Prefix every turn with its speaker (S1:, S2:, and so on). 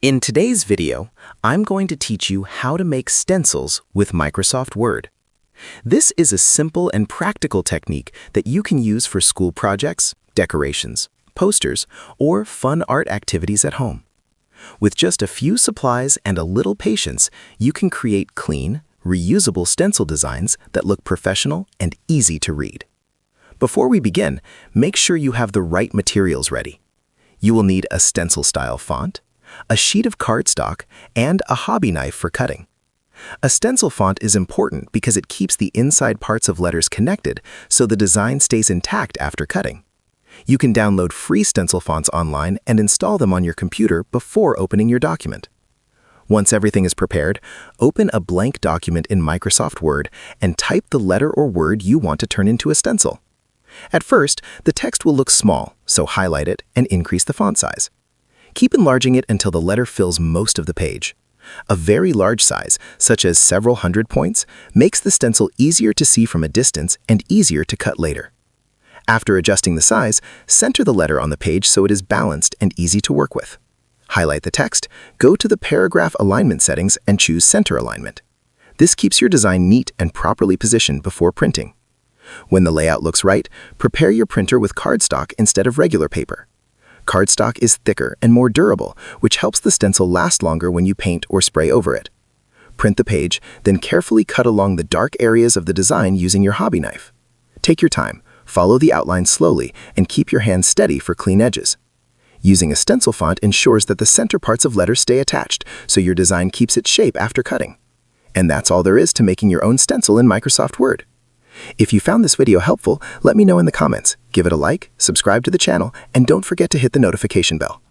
S1: In today's video, I'm going to teach you how to make stencils with Microsoft Word. This is a simple and practical technique that you can use for school projects, decorations, posters, or fun art activities at home. With just a few supplies and a little patience, you can create clean, reusable stencil designs that look professional and easy to read. Before we begin, make sure you have the right materials ready. You will need a stencil-style font, a sheet of cardstock, and a hobby knife for cutting. A stencil font is important because it keeps the inside parts of letters connected so the design stays intact after cutting. You can download free stencil fonts online and install them on your computer before opening your document. Once everything is prepared, open a blank document in Microsoft Word and type the letter or word you want to turn into a stencil. At first, the text will look small, so highlight it and increase the font size. Keep enlarging it until the letter fills most of the page. A very large size, such as several hundred points, makes the stencil easier to see from a distance and easier to cut later. After adjusting the size, center the letter on the page so it is balanced and easy to work with. Highlight the text, go to the paragraph alignment settings and choose Center Alignment. This keeps your design neat and properly positioned before printing. When the layout looks right, prepare your printer with cardstock instead of regular paper. Cardstock is thicker and more durable, which helps the stencil last longer when you paint or spray over it. Print the page, then carefully cut along the dark areas of the design using your hobby knife. Take your time, follow the outline slowly, and keep your hands steady for clean edges. Using a stencil font ensures that the center parts of letters stay attached, so your design keeps its shape after cutting. And that's all there is to making your own stencil in Microsoft Word. If you found this video helpful, let me know in the comments. Give it a like, subscribe to the channel, and don't forget to hit the notification bell.